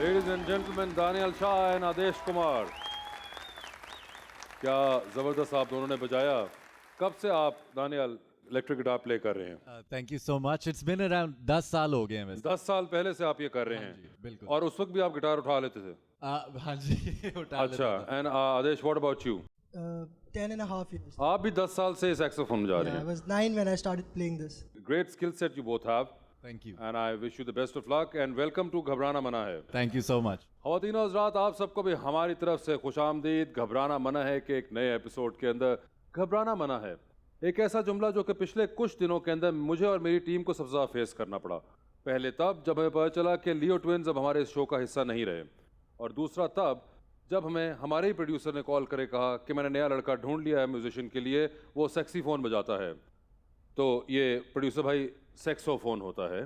Ladies and gentlemen, Daniel Shah and Adesh Kumar. क्या जबरदस्त आप दोनों ने बजाया. कब से आप दानियल इलेक्ट्रिक गिटार प्ले कर रहे हैं? Thank you so much. It's been around 10 साल हो गए हैं. 10 साल पहले से आप ये कर रहे हैं. बिल्कुल. और उस वक्त भी आप गिटार उठा लेते थे? हाँ जी उठा लेते अच्छा. थे. And Aadesh, what about you? 10.5 years. आप भी 10 साल से सैक्सोफोन बजा रहे I हैं. was 9 when I started playing this. Great skill set you both have. Thank you. And I wish you the best of luck and welcome to घबराना मना है. Thank you so much. ख़वातीन और हज़रात, आप सबको भी हमारी तरफ से खुशामदीद. घबराना मना है कि एक नए एपिसोड के अंदर घबराना मना है. एक ऐसा जुमला जो कि पिछले कुछ दिनों के अंदर मुझे और मेरी टीम को सबसे ज़्यादा फेस करना पड़ा. पहले तब जब हमें पता चला कि लियो ट्विन्स अब हमारे इस शो का हिस्सा नहीं रहे, और दूसरा तब जब हमें हमारे ही प्रोड्यूसर ने कॉल करे कहा कि मैंने नया लड़का ढूंढ लिया है म्यूजिशियन के लिए, वो सेक्सीफोन बजाता है. तो ये प्रोड्यूसर भाई सेक्सोफोन होता है.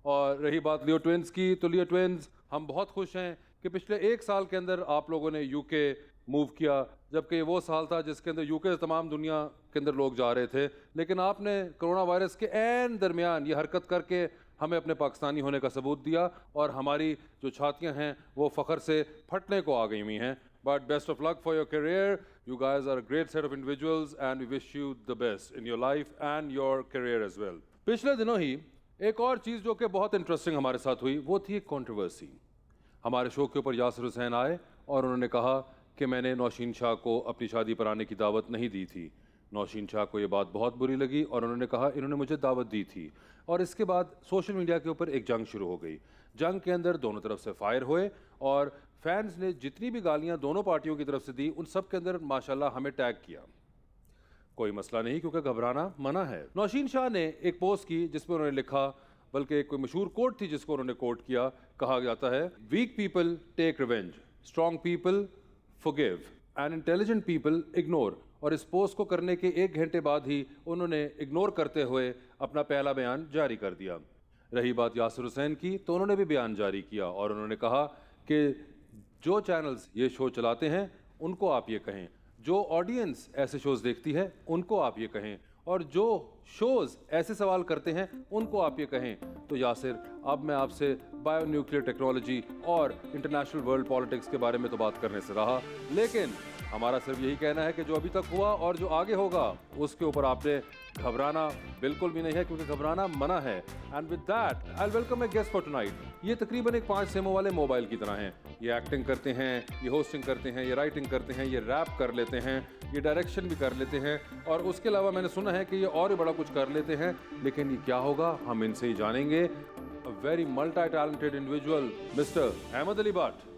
और रही बात लियो ट्विन्स की, तो लियो ट्विन्स हम बहुत खुश हैं कि पिछले 1 साल के अंदर आप लोगों ने यूके मूव किया, जबकि ये वो साल था जिसके अंदर यूके से तमाम दुनिया के अंदर लोग जा रहे थे. लेकिन आपने कोरोना वायरस के ऐन दरमियान ये हरकत करके हमें अपने पाकिस्तानी होने का सबूत दिया, और हमारी जो छातियां हैं वो फ़ख्र से फटने को आ गई हुई हैं. But best of luck for your career. You guys are a great set of individuals and we wish you the best in your life and your career as well. पिछले दिनों ही एक और चीज़ जो कि बहुत इंटरेस्टिंग हमारे साथ हुई, वो थी एक कंट्रोवर्सी. हमारे शो के ऊपर यासिर हुसैन आए और उन्होंने कहा कि मैंने नौशीन शाह को अपनी शादी पर आने की दावत नहीं दी थी. नौशीन शाह को ये बात बहुत बुरी लगी और उन्होंने कहा इन्होंने मुझे दावत दी थी. और इसके बाद सोशल मीडिया के ऊपर एक जंग शुरू हो गई. जंग के अंदर दोनों तरफ से फायर हुए और फैंस ने जितनी भी गालियाँ दोनों पार्टियों की तरफ से दी, उन सब के अंदर माशाल्लाह हमें टैग किया. कोई मसला नहीं, क्योंकि घबराना मना है. नौशीन शाह ने एक पोस्ट की जिसमें उन्होंने लिखा, बल्कि एक कोई मशहूर कोट थी जिसको उन्होंने कोट किया. कहा जाता है, weak people take revenge, strong people forgive and intelligent people ignore. और इस पोस्ट को करने के 1 घंटे बाद ही उन्होंने इग्नोर करते हुए अपना पहला बयान जारी कर दिया. रही बात यासिर हुसैन की, तो उन्होंने भी बयान जारी किया और उन्होंने कहा कि जो चैनल्स ये शो चलाते हैं उनको आप ये कहें, जो ऑडियंस ऐसे शोज़ देखती है उनको आप ये कहें, और जो शोज़ ऐसे सवाल करते हैं उनको आप ये कहें. तो यासिर, अब मैं आपसे बायो न्यूक्लियर टेक्नोलॉजी और इंटरनेशनल वर्ल्ड पॉलिटिक्स के बारे में तो बात करने से रहा, लेकिन हमारा सिर्फ यही कहना है कि जो अभी तक हुआ और जो आगे होगा उसके ऊपर आपने घबराना बिल्कुल भी नहीं है, क्योंकि घबराना मना है. And with that I welcome A guest for tonight. ये तकरीबन एक 5 सिमों वाले मोबाइल की तरह हैं. ये एक्टिंग करते हैं, ये होस्टिंग करते हैं, ये राइटिंग करते हैं, ये रैप कर लेते हैं, ये डायरेक्शन भी कर लेते हैं, और उसके अलावा मैंने सुना है कि ये और भी बड़ा कुछ कर लेते हैं. लेकिन ये क्या होगा हम इनसे ही जानेंगे. A very multi talented individual, mister Ahmad Ali Bhatt.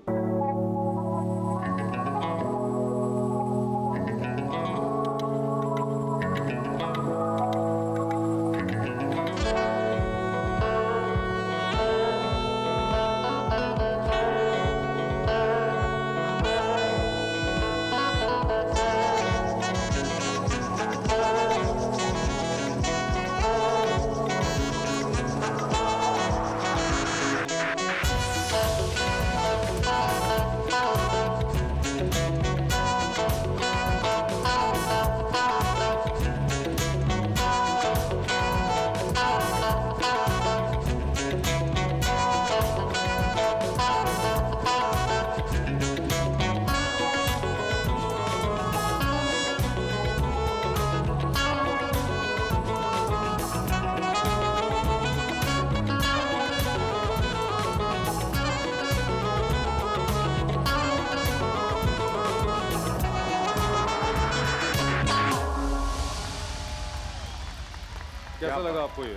कैसा लगा आपको ये?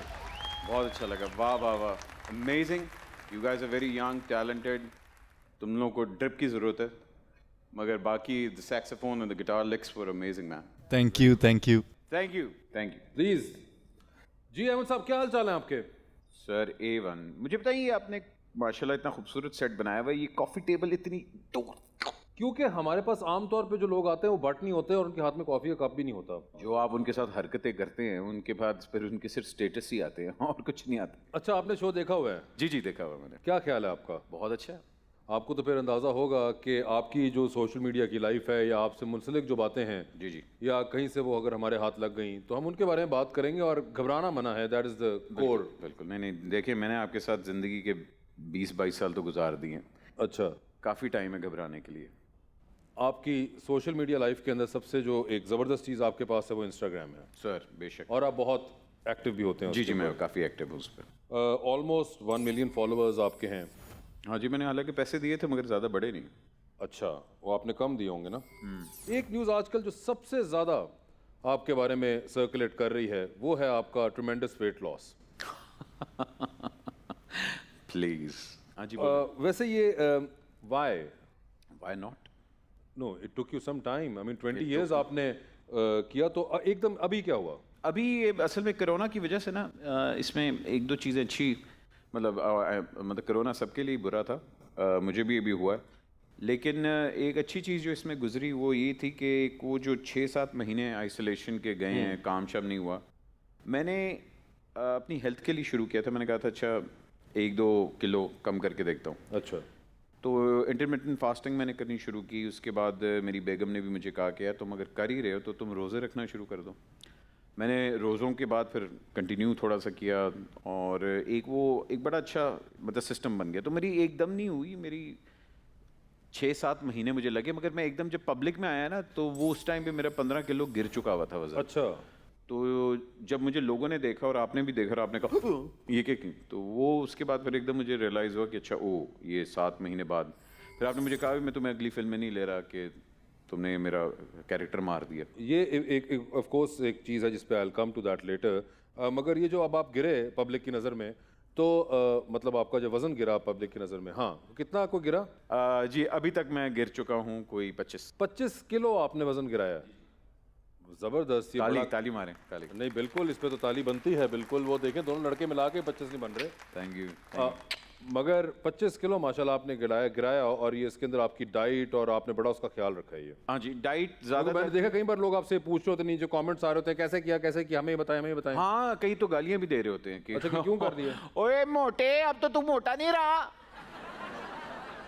बहुत अच्छा लगा, वाह वाह वाह, amazing. You guys are very young, talented. तुम लोगों को ड्रिप की ज़रूरत है, मगर बाकी the saxophone and the guitar licks were amazing man. Thank you, thank you. Thank you, thank you please जी अहमद साहब, क्या हाल चाल है आपके? सर। A1, मुझे बताइए, आपने माशाल्लाह इतना खूबसूरत सेट बनाया हुआ है, ये कॉफ़ी टेबल इतनी दूर, क्योंकि हमारे पास आमतौर पे जो लोग आते हैं वो बट नहीं होते और उनके हाथ में कॉफी का कप भी नहीं होता। जो आप उनके साथ हरकतें करते हैं उनके बाद फिर उनके सिर्फ स्टेटस ही आते हैं और कुछ नहीं आता। अच्छा, आपने शो देखा हुआ है? जी जी, देखा हुआ मैंने। क्या ख्याल है आपका? बहुत अच्छा है। आपको तो फिर अंदाज़ा होगा कि आपकी जो सोशल मीडिया की लाइफ है या आपसे मुंसलिक जो बातें हैं जी जी, या कहीं से वो अगर हमारे हाथ लग गई तो हम उनके बारे में बात करेंगे और घबराना मना है, दैट इज़ द कोर। बिल्कुल। नहीं नहीं, देखिए मैंने आपके साथ ज़िंदगी के 20-22 साल तो गुजार दिए हैं, अच्छा, काफ़ी टाइम है घबराने के लिए। आपकी सोशल मीडिया लाइफ के अंदर सबसे जो एक ज़बरदस्त चीज़ आपके पास है वो इंस्टाग्राम है सर बेशक। और आप बहुत एक्टिव भी होते हैं जी जी, मैं काफ़ी एक्टिव हूँ उस पर। ऑलमोस्ट 1 मिलियन फॉलोअर्स आपके हैं। हाँ जी, मैंने हालांकि पैसे दिए थे मगर ज़्यादा बड़े नहीं। अच्छा, वो आपने कम दिए होंगे ना। एक न्यूज़ आजकल जो सबसे ज़्यादा आपके बारे में सर्कुलेट कर रही है वो है आपका ट्रिमेंडस वेट लॉस। प्लीज़। हाँ जी, वैसे ये why why not? No, it took you some time, I mean 20 years आपने किया तो एकदम अभी क्या हुआ? अभी ये असल में कोरोना की वजह से ना, इसमें एक दो चीज़ें अच्छी, मतलब कोरोना सबके लिए बुरा था, मुझे भी अभी हुआ है, लेकिन एक अच्छी चीज़ जो इसमें गुजरी वो ये थी कि वो जो 6-7 महीने आइसोलेशन के गए हैं, काम शाम नहीं हुआ, मैंने अपनी हेल्थ के लिए शुरू किया था। मैंने कहा था अच्छा 1-2 किलो कम करके देखता हूँ। अच्छा, तो इंटरमिटेंट फास्टिंग मैंने करनी शुरू की। उसके बाद मेरी बेगम ने भी मुझे कहा कि यार तुम अगर कर ही रहे हो तो तुम रोज़े रखना शुरू कर दो। मैंने रोज़ों के बाद फिर कंटिन्यू थोड़ा सा किया और एक बड़ा अच्छा मतलब सिस्टम बन गया। तो मेरी एकदम नहीं हुई, मेरी 6-7 महीने मुझे लगे, मगर मैं एकदम जब पब्लिक में आया ना तो वो उस टाइम पे मेरा 15 किलो गिर चुका हुआ था वज़न। अच्छा, तो जब मुझे लोगों ने देखा और आपने भी देखा और आपने कहा ये क्या की, तो वो उसके बाद फिर एकदम मुझे रियलाइज़ हुआ कि अच्छा ये 7 महीने बाद फिर आपने मुझे कहा मैं तुम्हें अगली फिल्म में नहीं ले रहा कि तुमने मेरा कैरेक्टर मार दिया। ये एक ऑफ कोर्स एक चीज़ है जिस पे I will come to that later, मगर ये जो अब आप गिरे पब्लिक की नज़र में तो मतलब आपका जो वज़न गिरा पब्लिक की नज़र में, हाँ, कितना आपको गिरा? जी अभी तक मैं गिर चुका हूँ कोई 25 किलो आपने वज़न गिराया। ज़बरदस्त। ये बड़ा ताली मारें, ताली। नहीं, बिल्कुल इस पे तो ताली बनती है, बिल्कुल। वो देखें दोनों लड़के मिला के 25 नहीं बन रहे। Thank you. मगर 25 किलो माशाल्लाह आपने गिराया और ये इसके अंदर आपकी डाइट और आपने बड़ा उसका ख्याल रखा है ये। हाँ जी, डाइट ज़्यादा मैंने देखा कई बार लोग आपसे पूछ रहे होते नहीं, जो कमेंट्स आ रहे होते हैं कैसे किया हमें बताएं। हाँ, कई तो गालियाँ भी दे रहे होते हैं कि अच्छा, कि क्यों कर दिए? ओए मोटे, अब तो तू मोटा नहीं रहा।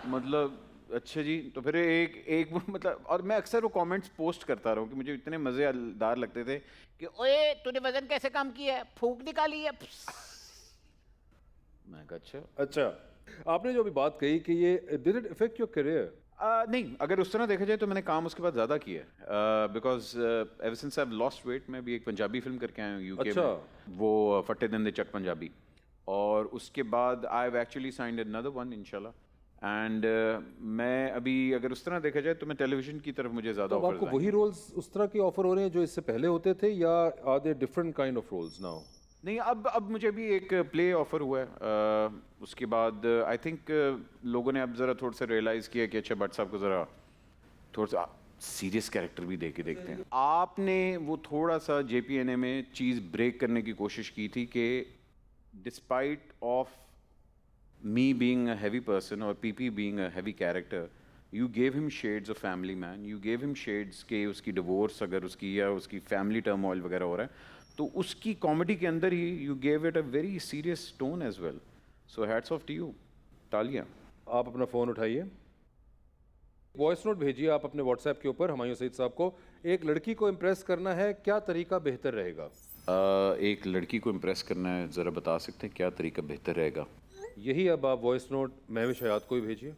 मतलब अच्छा जी, तो फिर एक मतलब, और मैं अक्सर वो कमेंट्स पोस्ट करता रहा हूँ कि मुझे इतने मज़ेदार लगते थे कि ओए तूने वजन कैसे कम किया है, फूंक निकाली है। मैं कहा अच्छा, आपने जो अभी बात कही कि ये did it affect your career? नहीं, अगर उस तरह देखा जाए तो मैंने काम उसके बाद ज़्यादा किया है, because ever since I have lost weight. मैं भी एक पंजाबी फिल्म करके आया हूँ यूके अच्छा। में, वो फटे दंदे चक पंजाबी, और उसके बाद I have actually signed another one इंशाल्लाह। एंड मैं अभी अगर उस तरह देखा जाए तो मैं टेलीविजन की तरफ मुझे ज़्यादा तो अब आपको वही रोल्स उस तरह के ऑफर हो रहे हैं जो इससे पहले होते थे या are they different kind of roles now? नहीं, अब मुझे भी एक प्ले ऑफर हुआ है। उसके बाद आई थिंक लोगों ने अब ज़रा थोड़ा सा रियलाइज़ किया कि अच्छा भट्ट साहब को ज़रा थोड़ा सा सीरियस कैरेक्टर भी दे के देखते हैं। आपने वो थोड़ा सा JPNA में चीज़ ब्रेक करने की कोशिश की थी कि despite of me being a heavy person or PP being a heavy character, you gave him shades of family man, you gave him shades के उसकी divorce अगर उसकी या उसकी family turmoil वगैरह हो रहा है तो उसकी कॉमेडी के अंदर ही you gave it a very serious tone as well, so hats off to you, तालियां। आप अपना फ़ोन उठाइए, वॉइस नोट भेजिए आप अपने व्हाट्सएप के ऊपर हुमायूं सईद साहब को। एक लड़की को इम्प्रेस करना है, क्या तरीका बेहतर रहेगा? एक लड़की को इम्प्रेस करना है, ज़रा बता सकते हैं क्या तरीका बेहतर रहेगा? यही अब आप वॉइस नोट महविश हयात को ही भेजिए।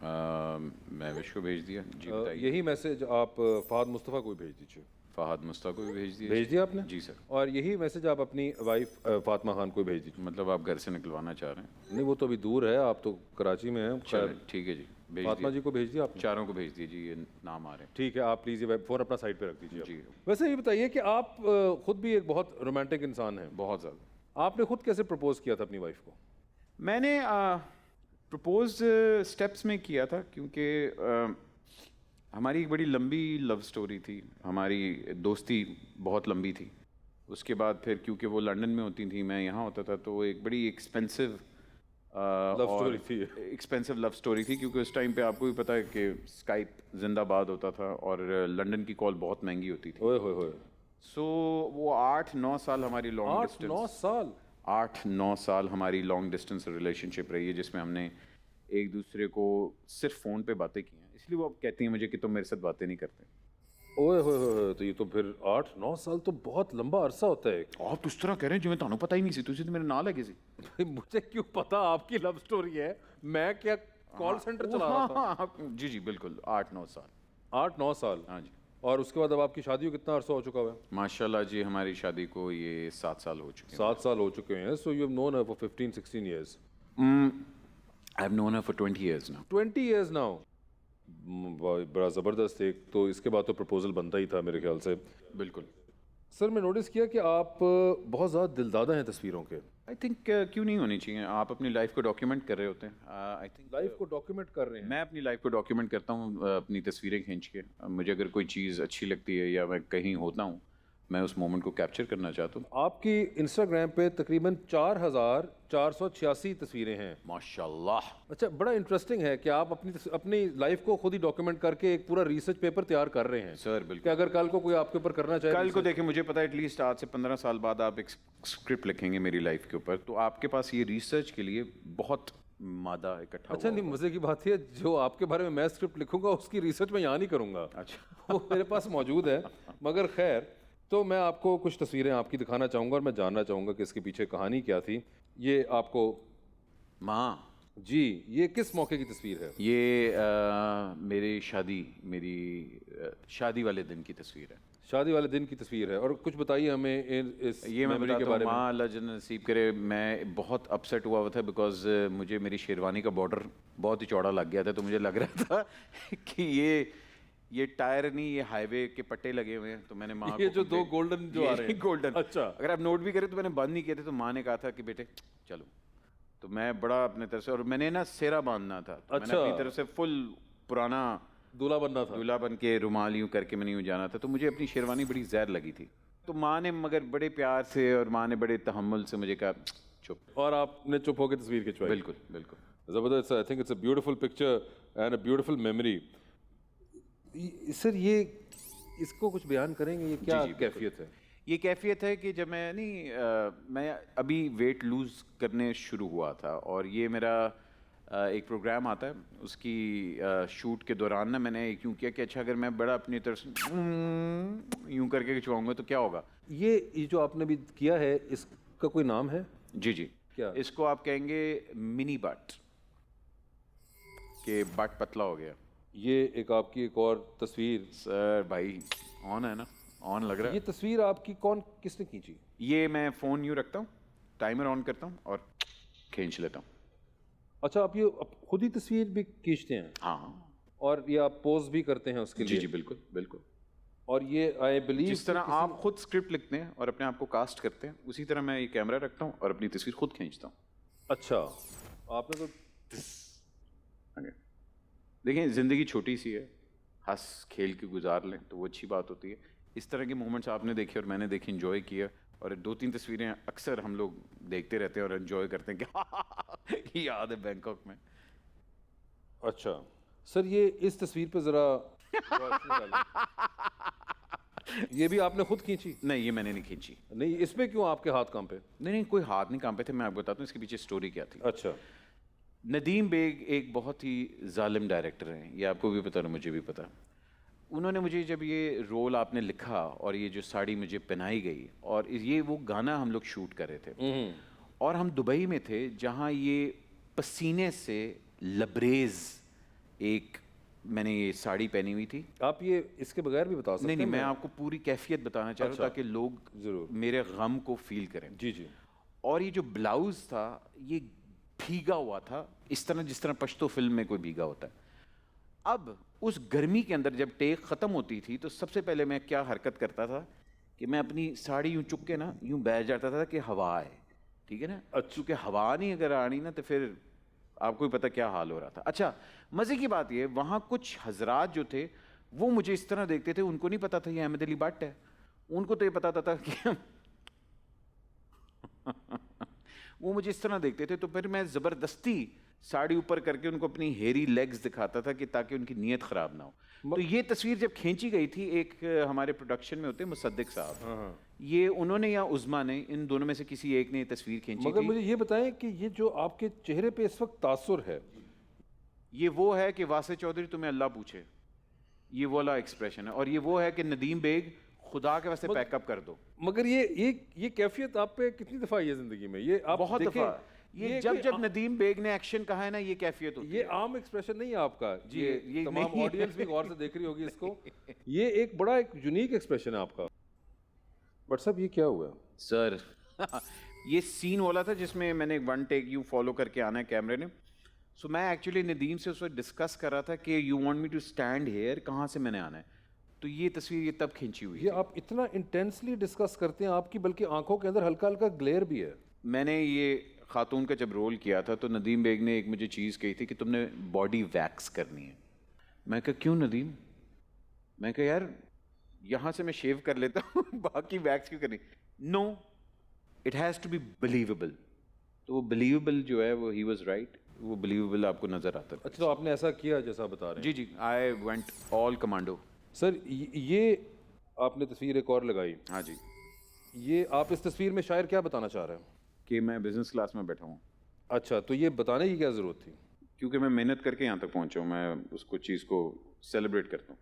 महविश को भेज दिया जी, बताइए। यही मैसेज आप फहद मुस्तफ़ा को भी भेज दीजिए। फहद मुश्ताक को भी भेज दिया। भेज दिया आपने? जी सर। और यही मैसेज आप अपनी वाइफ फातिमा खान को भेज दीजिए। मतलब आप घर से निकलवाना चाह रहे हैं? नहीं, वो तो अभी दूर है, आप तो कराची में हैं। चलो ठीक है जी, भेज फातिमा दिया। जी को भेज दिया आपने? चारों को भेज दीजिए, ये नाम आ रहे हैं। ठीक है, आप प्लीज़ ये फ़ोन अपना साइड पे रख दीजिए। जी। वैसे ये बताइए कि आप खुद भी एक बहुत रोमांटिक इंसान हैं। बहुत ज़्यादा। आपने खुद कैसे प्रपोज किया था अपनी वाइफ को? मैंने प्रपोज स्टेप्स में किया था, क्योंकि हमारी एक बड़ी लंबी लव स्टोरी थी। हमारी दोस्ती बहुत लंबी थी। उसके बाद फिर क्योंकि वो लंदन में होती थी, मैं यहाँ होता था, तो एक बड़ी एक्सपेंसिव लव स्टोरी थी। एक्सपेंसिव लव स्टोरी थी, क्योंकि उस टाइम पे आपको भी पता है कि स्काइप जिंदाबाद होता था और लंदन की कॉल बहुत महंगी होती थी। ओए होए होए। सो वो 8-9 साल हमारी लॉन्ग 8-9 साल? 8-9 साल हमारी लॉन्ग डिस्टेंस रिलेशनशिप रही है, जिसमें हमने एक दूसरे को सिर्फ फ़ोन पे बातें की हैं। इसलिए वो अब कहती हैं मुझे कि तुम मेरे साथ बातें नहीं करते। ओए होए होए, तो ये तो फिर 8-9 साल तो बहुत लंबा अरसा होता है। आप तो इस तरह कह रहे हैं जिਵੇਂ ਤੁਹਾਨੂੰ पता ही नहीं सी, तुझे तो मेरे नाल है किसी। भाई मुझे क्यों पता आपकी लव स्टोरी है? मैं क्या कॉल सेंटर चला रहा था? हाँ, जी जी बिल्कुल, 8-9 साल। 8-9 साल? हाँ जी। और उसके बाद अब आपकी शादी को कितना अरसा हो चुका हुआ है? माशाल्लाह जी, हमारी शादी को ये 7 साल हो चुके हैं। 7 साल हो चुके हैं। So you have known her for 15-16 years. I have known her for 20 years now। 20 years now. बड़ा ज़बरदस्त। एक तो इसके बाद तो प्रपोजल बनता ही था मेरे ख्याल से। बिल्कुल। सर मैं नोटिस किया कि आप बहुत ज़्यादा दिलदादा हैं तस्वीरों के। आई थिंक क्यों नहीं होनी चाहिए? आप अपनी लाइफ को डॉक्यूमेंट कर रहे होते हैं। आई थिंक लाइफ को डॉक्यूमेंट कर रहे हैं। मैं अपनी लाइफ को डॉक्यूमेंट करता हूँ अपनी तस्वीरें खींच के। मुझे अगर कोई चीज़ अच्छी लगती है या मैं कहीं होता हूँ, मैं उस मोमेंट को कैप्चर करना चाहता हूँ। आपकी इंस्टाग्राम पे तकरीबन 4,486 तस्वीरें हैं। माशाल्लाह। अच्छा, बड़ा इंटरेस्टिंग है कि आप अपनी लाइफ को खुद ही डॉक्यूमेंट करके एक पूरा रिसर्च पेपर तैयार कर रहे हैं। सर कि बिल्कुल। अगर कल को कोई आपके ऊपर करना चाहे कल को देखें, मुझे पता है एटलीस्ट आज से 15 साल बाद आप एक स्क्रिप्ट लिखेंगे मेरी लाइफ के ऊपर, तो आपके पास ये रिसर्च के लिए बहुत मादा इकट्ठा अच्छा हुआ नहीं, मजे की बात है जो आपके बारे में मैं स्क्रिप्ट लिखूंगा उसकी रिसर्च मैं यहाँ नहीं करूंगा। होगा। अच्छा। वो मेरे पास मौजूद है। मगर खैर, तो मैं आपको कुछ तस्वीरें आपकी दिखाना चाहूँगा और मैं जानना चाहूँगा कि इसके पीछे कहानी क्या थी। ये आपको माँ जी, ये किस मौके की तस्वीर है? ये मेरी शादी वाले दिन की तस्वीर है। शादी वाले दिन की तस्वीर है। और कुछ बताइए हमें इस ये मैं मेमोरी के बताता बारे हूँ। में। माँ अल्लाह जन्नत नसीब करे, मैं बहुत अपसेट हुआ था बिकॉज मुझे मेरी शेरवानी का बॉर्डर बहुत ही चौड़ा लग गया था। तो मुझे लग रहा था कि ये टायर नहीं, ये हाईवे के पट्टे लगे हुए हैं। तो मैंने माँ ये को जो 2 गोल्डन जो आ रहे हैं। गोल्डन। अच्छा। अगर आप नोट भी करें तो मैंने बंद नहीं किए थे। तो माँ ने कहा था कि बेटे चलो। तो मैं बड़ा अपने तरफ से, और मैंने ना सेरा बांधना था, तो मैंने अच्छा। अपनी तरफ से फुल पुराना दूल्हा बनना था। दूल्हा बन के रुमाल यूं करके मैंने यूं जाना था। तो मुझे अपनी शेरवानी बड़ी जहर लगी थी। तो माँ ने मगर बड़े प्यार से और माँ ने बड़े तहम्मुल से मुझे कहा चुप। और आपने चुप होकर तस्वीर खिंचवाई। बिल्कुल बिल्कुल। जबरदस्त। I think it's a beautiful picture and a beautiful memory. Sir ये इसको कुछ बयान करेंगे, ये क्या जी, बिल्कुल। कैफियत है? ये कैफियत है कि जब मैं अभी वेट लूज़ करने शुरू हुआ था, और ये मेरा एक प्रोग्राम आता है, उसकी शूट के दौरान ना मैंने यूँ किया कि अच्छा अगर मैं बड़ा अपनी तरफ से यूँ करके खिंचवाऊंगा तो क्या होगा। ये जो आपने भी किया है, इसका कोई नाम है? जी जी। क्या? इसको आप कहेंगे मिनी बट, के बट पतला हो गया। ये एक आपकी एक और तस्वीर। सर भाई ऑन है ना, ऑन लग रहा ये है। तस्वीर आपकी किसने खींची? ये मैं फ़ोन यूँ रखता हूँ, टाइमर ऑन करता हूँ और खींच लेता हूँ। अच्छा, आप ये खुद ही तस्वीर भी खींचते हैं? हाँ हाँ और ये आप पोज भी करते हैं उसके जी लिए? जी बिल्कुल बिल्कुल। और ये आई बिलीव जिस तरह आप खुद स्क्रिप्ट लिखते हैं और अपने आप को कास्ट करते हैं, उसी तरह मैं ये कैमरा रखता हूँ और अपनी तस्वीर खुद खींचता हूँ। अच्छा, आपने तो आगे। देखिए ज़िंदगी छोटी सी है, हंस खेल के गुजार लें तो वो अच्छी बात होती है। इस तरह के मोमेंट्स आपने देखे और मैंने देखे, एंजॉय किया, और 2-3 तस्वीरें अक्सर हम लोग देखते रहते हैं और एंजॉय करते हैं कि याद है बैंकॉक में। अच्छा सर, ये इस तस्वीर पे जरा रोशनी डालें। ये भी आपने खुद खींची? नहीं, ये मैंने नहीं खींची। नहीं, इसमें क्यों आपके हाथ कांपे? नहीं, कोई हाथ नहीं कांपे थे। मैं आपको बताता हूँ इसके पीछे स्टोरी क्या थी। अच्छा। नदीम बेग एक बहुत ही जालिम डायरेक्टर हैं, ये आपको भी पता और मुझे भी पता। उन्होंने मुझे जब ये रोल आपने लिखा और ये जो साड़ी मुझे पहनाई गई, और ये वो गाना हम लोग शूट कर रहे थे, और हम दुबई में थे जहाँ ये पसीने से लबरेज एक मैंने ये साड़ी पहनी हुई थी। आप ये इसके बगैर भी बता सकते नहीं हैं? मैं आपको पूरी कैफियत बताना चाह रहा हूँ अच्छा। ताकि लोग जरूर। मेरे गम को फील करें। जी जी। और ये जो ब्लाउज था ये भीगा हुआ था, इस तरह जिस तरह पश्तो फिल्म में कोई भीगा होता है। अब उस गर्मी के अंदर जब टेक ख़त्म होती थी तो सबसे पहले मैं क्या हरकत करता था कि मैं अपनी साड़ी यूं चुक के ना यूं बैठ जाता था कि हवा आए, ठीक है ना। अच्छा। क्योंकि हवा नहीं अगर आनी ना तो फिर आपको ही पता क्या हाल हो रहा था। अच्छा, मज़े की बात ये, वहाँ कुछ हजरात जो थे वो मुझे इस तरह देखते थे, उनको नहीं पता था ये अहमद अली भट्ट है, उनको तो ये पता था कि वो मुझे इस तरह देखते थे। तो फिर मैं ज़बरदस्ती साड़ी ऊपर करके उनको अपनी हेरी लेग्स दिखाता था कि ताकि उनकी नीयत ख़राब ना हो। तो ये तस्वीर जब खींची गई थी, एक हमारे प्रोडक्शन में होते मुसद्दिक साहब, ये उन्होंने या उज़मा ने, इन दोनों में से किसी एक ने ये तस्वीर खींची मगर थी। मुझे ये बताएं कि ये जो आपके चेहरे पे इस वक्त तासुर है, ये वो है कि वासे चौधरी तुम्हें अल्लाह पूछे, ये वो वाला एक्सप्रेशन है। और ये वो है कि नदीम बेग खुदा के वास्ते पैकअप कर दो। मगर ये कैफियत आप पे कितनी दफा आई है जिंदगी में? ये आप बहुत देखें, दफा ये जब कोई जब नदीम बेग ने एक्शन कहा है ना, ये कैफियत होती ये है। आम एक्सप्रेशन नहीं है आपका जी, ये तमाम नहीं है। ऑडियंस भी गौर से देख रही होगी इसको। ये एक बड़ा एक यूनिक एक्सप्रेशन है आपका। बट साहब ये क्या हुआ? सर ये सीन वाला था जिसमें मैंने वन टेक यू फॉलो करके आना है कैमरे ने। सो मैं एक्चुअली नदीम से उस वक्त डिस्कस कर रहा था कि you want me to stand here, कहाँ से मैंने आना है। तो ये तस्वीर ये तब खींची हुई ये थी। आप इतना इंटेंसली डिस्कस करते हैं आपकी बल्कि आंखों के अंदर हल्का हल्का ग्लेयर भी है। मैंने ये खातून का जब रोल किया था तो नदीम बेग ने एक मुझे चीज़ कही थी कि तुमने बॉडी वैक्स करनी है। मैं कहा क्यों नदीम? मैं कहा यार यहाँ से मैं शेव कर लेता हूँ बाकी वैक्स क्यों करनी? No, it has to be believable. तो वो बिलीवेबल जो है वो ही वाज राइट, वो बिलीवेबल आपको नज़र आता है। अच्छा, तो आपने ऐसा किया जैसा बता रहे हैं? जी जी, I went all commando. Sir ये आपने तस्वीर एक और लगाई, हाँ जी, ये आप इस तस्वीर में शायर क्या बताना चाह रहे हैं? कि मैं बिजनेस क्लास में बैठा हूँ। अच्छा, तो ये बताने की क्या ज़रूरत थी? क्योंकि मैं मेहनत करके यहाँ तक पहुँचा हूँ, मैं उसको चीज़ को सेलिब्रेट करता हूँ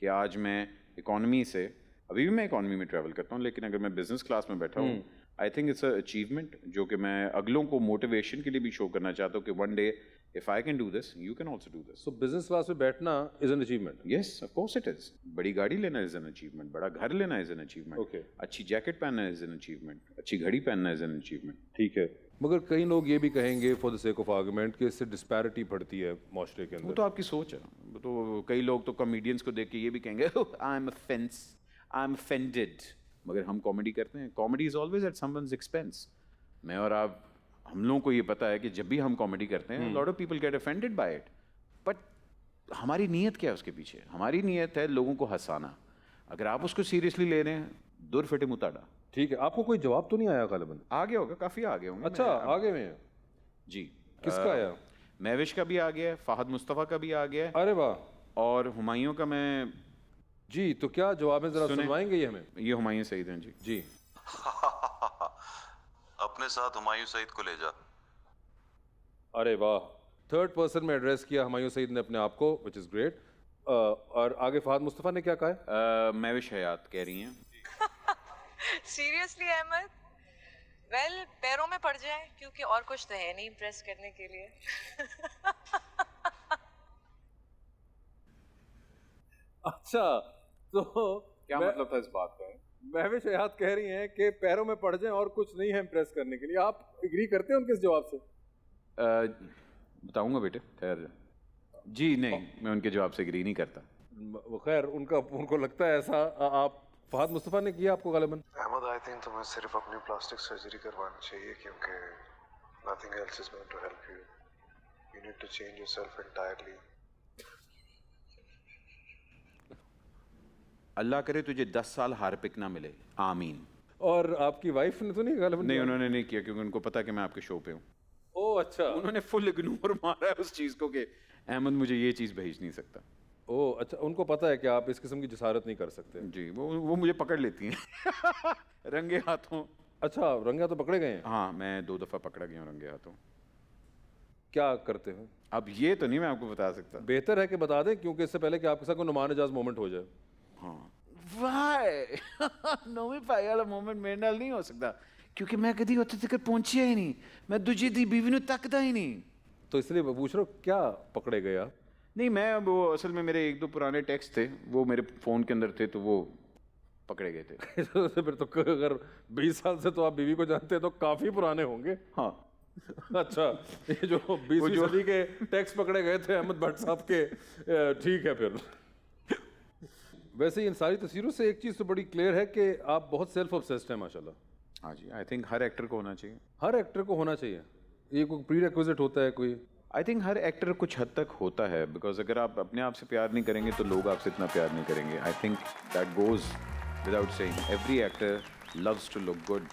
कि आज मैं इकॉनमी से, अभी भी मैं इकॉनमी में ट्रैवल करता हूँ, लेकिन अगर मैं बिजनेस क्लास में बैठा हूँ, I think it's a achievement जो कि मैं अगलों को मोटिवेशन के लिए भी शो करना चाहता हूँ कि one day if I can do this you can also do this. So business class में बैठना is an achievement. Yes of course it is. बड़ी गाड़ी लेना इज एन अचीवमेंट, बड़ा घर लेना इज एन अचीवमेंट, Okay. अच्छी जैकेट पहनना इज एन अचीवमेंट, अच्छी घड़ी पहनना इज एन अचीवमेंट। ठीक है, मगर कई लोग ये भी कहेंगे for the sake of argument कि इससे डिस्पैरिटी बढ़ती है माशरे के वो अंदर। तो आपकी सोच है। वो तो कई लोग तो कॉमेडियंस को देख के ये भी कहेंगे I am offence, I am offended. मगर हम कॉमेडी करते हैं, comedy is always at someone's expense. मैं और आप, हम लोगों को ये पता है कि जब भी हम कॉमेडी करते हैं lot of people get offended by it, but हमारी नीयत क्या है उसके पीछे? हमारी नीयत है लोगों को हंसाना। अगर आप उसको सीरियसली ले रहे हैं, दूर फटे मुताड़ा। ठीक है, आपको कोई जवाब तो नहीं आया गालिबन? आ गया होगा, काफ़ी आ गए होंगे। अच्छा, आगे में है। जी। किसका आया? महविश का भी आ गया है, फाहद मुस्तफ़ा का भी आ गया है, अरे वाह। और हुमायूं का मैं जी, तो क्या जवाब है, जरा सुने। सुनवाएंगे ये हमें? ये हुमायूं सईद हैं जी। जी। अपने साथ हुमायूं सईद को ले जा। अरे वाह, थर्ड पर्सन में एड्रेस किया हुमायूं सईद ने अपने आप को, विच इज़ ग्रेट। और आगे फहद मुस्तफ़ा ने क्या कहा है? महविश हयात कह रही हैं। सीरियसली अहमद? वेल, पैरों में पड़ जाए, क्योंकि और कुछ तो है नहीं इम्प्रेस करने के लिए। अच्छा, तो क्या मतलब था इस बात का? महविश हयात कह रही हैं कि पैरों में पड़ जाएं और कुछ नहीं है इम्प्रेस करने के लिए। आप एग्री करते हैं उनके इस जवाब से? बताऊंगा बेटे, खैर जी नहीं, मैं उनके जवाब से एग्री नहीं करता। वो खैर उनको लगता है ऐसा। आप फहद मुस्तफ़ा ने किया आपको गालिबन? अहमद, आई थिंक तुम्हें सिर्फ अपनी प्लास्टिक सर्जरी करवानी चाहिए, क्योंकि nothing else is going to help you. You need to change yourself entirely. Allah करे तुझे 10 साल हार्पिक ना मिले, आमीन। और आपकी वाइफ ने तो नहीं गालिबन? नहीं, उन्होंने नहीं किया, क्योंकि उनको पता है कि मैं आपके शो पे हूँ। ओह अच्छा। उन्होंने फुल इग्नोर मारा है उस चीज़ को कि अहमद मुझे ये चीज़ भेज नहीं सकता। ओह अच्छा, उनको पता है कि आप इस किस्म की जसारत नहीं कर सकते। जी, वो मुझे पकड़ लेती हैं रंगे हाथों। अच्छा, रंगा तो पकड़े गए हैं? हाँ, मैं 2 दफ़ा पकड़ा गया हूँ रंगे हाथों। क्या करते हैं? अब ये तो नहीं मैं आपको बता सकता। बेहतर है कि बता दें, क्योंकि इससे पहले कि आपके साथ कोई नुमान एजाज मोमेंट हो जाए। हाँ वाह नौवीं पाई वाला मोमेंट मेरे नाल नहीं हो सकता, क्योंकि मैं कभी उत्थे तक पहुंचिया ही नहीं। मैं दूजी दी बीवी नूं तकदा ही नहीं। तो इसलिए मैं पूछ रहा हूँ, क्या पकड़े गए आप? नहीं, मैं वो असल में मेरे 1-2 पुराने टेक्स्ट थे, वो मेरे फ़ोन के अंदर थे, तो वो पकड़े गए थे। फिर तो अगर 20 साल से तो आप बीवी को जानते हैं तो काफी पुराने होंगे। हाँ। अच्छा, ये जो 20वीं सदी के टैक्स पकड़े गए थे अहमद भट्ट साहब के, ठीक है फिर। वैसे इन सारी तस्वीरों से एक चीज तो बड़ी क्लियर है कि आप बहुत सेल्फ ऑब्सेस्ड हैं माशाल्लाह। हाँ जी, आई थिंक हर एक्टर को होना चाहिए। हर एक्टर को होना चाहिए, ये कोई प्री रिक्विजिट होता है कोई? आई थिंक हर एक्टर कुछ हद तक होता है, बिकॉज अगर आप अपने आप से प्यार नहीं करेंगे तो लोग आपसे इतना प्यार नहीं करेंगे। I think that goes without saying. Every actor loves to look good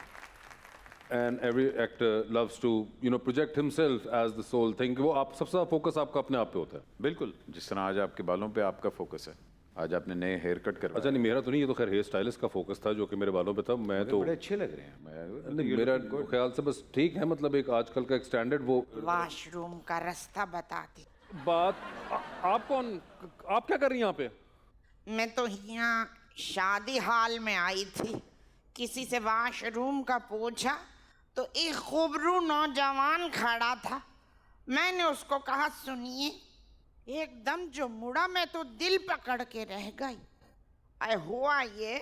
and every actor loves to project himself as the sole thing. वो आप सबसे फोकस आपका अपने आप पे होता है। बिल्कुल, जिस तरह आज आपके बालों पे आपका फोकस है, आज आपने नए हेयर कट करवाए। अच्छा नहीं, मेरा तो नहीं, ये तो खैर हेयर स्टाइलिस्ट का फोकस था जो कि मेरे बालों पे था। मैं तो बड़े अच्छे लग रहे हैं। नहीं, मेरा ख्याल से बस ठीक है, मतलब एक आजकल का एक स्टैंडर्ड वो वॉशरूम का रास्ता बता दी। आप कौन, आप क्या कर रही हैं यहाँ पे? मैं तो यहाँ शादी हाल में आई थी, किसी से वॉशरूम का पूछा तो एक खूबरू नौजवान खड़ा था। मैंने उसको कहा सुनिए, एकदम जो मुड़ा मैं तो दिल पकड़ के रह गई। हुआ ये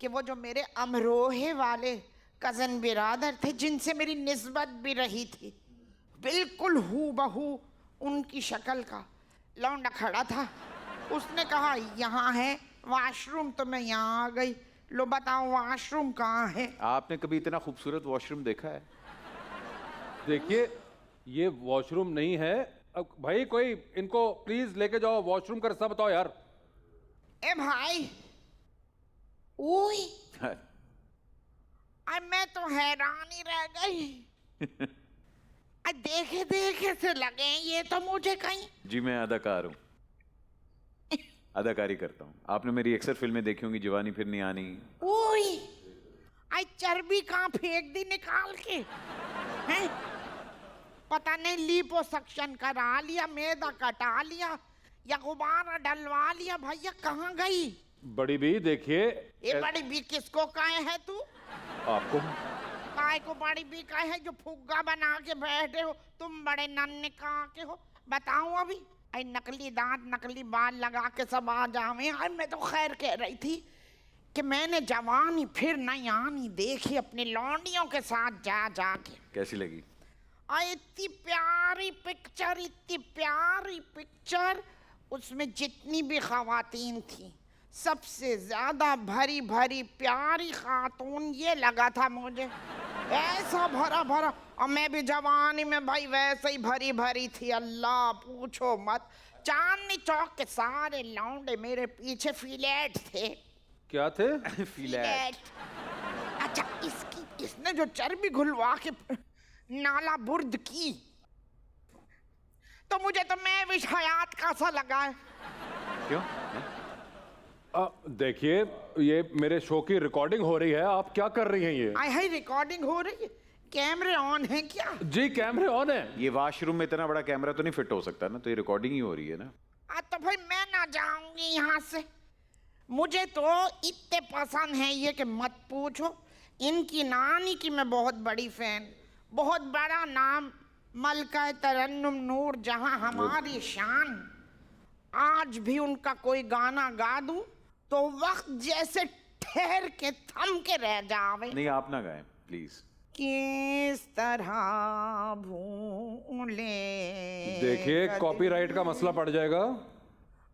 कि वो जो मेरे अमरोहे वाले कज़न बिरादर थे जिनसे मेरी निस्बत भी रही थी, बिल्कुल हूबहू उनकी शक्ल का लौंडा खड़ा था। उसने कहा यहाँ है वॉशरूम, तो मैं यहाँ आ गई। लो बताओ वॉशरूम कहाँ है? आपने कभी इतना खूबसूरत वॉशरूम देखा है? देखिए, ये वॉशरूम नहीं है। अब भाई कोई इनको प्लीज लेके जाओ, वॉशरूम का रास्ता बताओ यार। ए भाई, ओए मैं तो हैरान ही रह गई। देखे देखे से लगे ये तो मुझे कहीं। जी, मैं अदाकार हूँ, अदाकारी करता हूँ। आपने मेरी अक्सर फिल्में देखी होंगी, जवानी फिर नहीं आनी। ओए चर्बी कहाँ फेंक दी निकाल के हैं? पता नहीं लिपोसक्शन करा लिया, मैदा कटा लिया या गुब्बारा डलवा लिया। भैया कहाँ गई? बड़ी बी देखिए। ये बड़ी बी किसको कहे है तू? आपको काय को बड़ी बी कहे है जो फुग्गा बना के बैठे हो? तुम बड़े नन्हे कहाँ के हो बताऊं? अभी नकली दांत नकली बाल लगा के सब आ जावे। मैं तो खैर कह रही थी कि मैंने जवानी फिर नहीं आनी देखी अपनी लौंडियों के साथ जा के। कैसी लगी? इतनी प्यारी पिक्चर, इतनी प्यारी पिक्चर। उसमें जितनी भी खवातीन थी, सबसे ज्यादा भरी भरी प्यारी खातून ये लगा था मुझे। ऐसा भरा भरा, और मैं भी जवानी में भाई वैसे ही भरी भरी थी। अल्लाह पूछो मत, चांदनी चौक के सारे लौंडे मेरे पीछे फिलेट थे। क्या थे? फिलेट। अच्छा, इसने जो चर्बी घुलवा के नाला बुर्द की, तो मुझे तो मैं विश हयात का सा लगा है। क्यों? देखिए, ये मेरे शो की रिकॉर्डिंग हो रही है, आप क्या कर रही हैं ये? है रिकॉर्डिंग हो रही है? कैमरे ऑन है क्या? जी कैमरे ऑन है। ये वॉशरूम में इतना बड़ा कैमरा तो नहीं फिट हो सकता ना, तो ये रिकॉर्डिंग ही हो रही है ना। तो भाई मैं ना जाऊंगी यहाँ से। मुझे तो इतने पसंद है ये कि मत पूछो। इनकी नानी की मैं बहुत बड़ी फैन, बहुत बड़ा नाम मलका तरन्नुम नूर जहां हमारी शान। आज भी उनका कोई गाना गा दूं तो वक्त जैसे ठहर के थम के रह जावे। नहीं, आप ना गाएं प्लीज। किस तरह भूले। देखिए, कॉपीराइट का मसला पड़ जाएगा।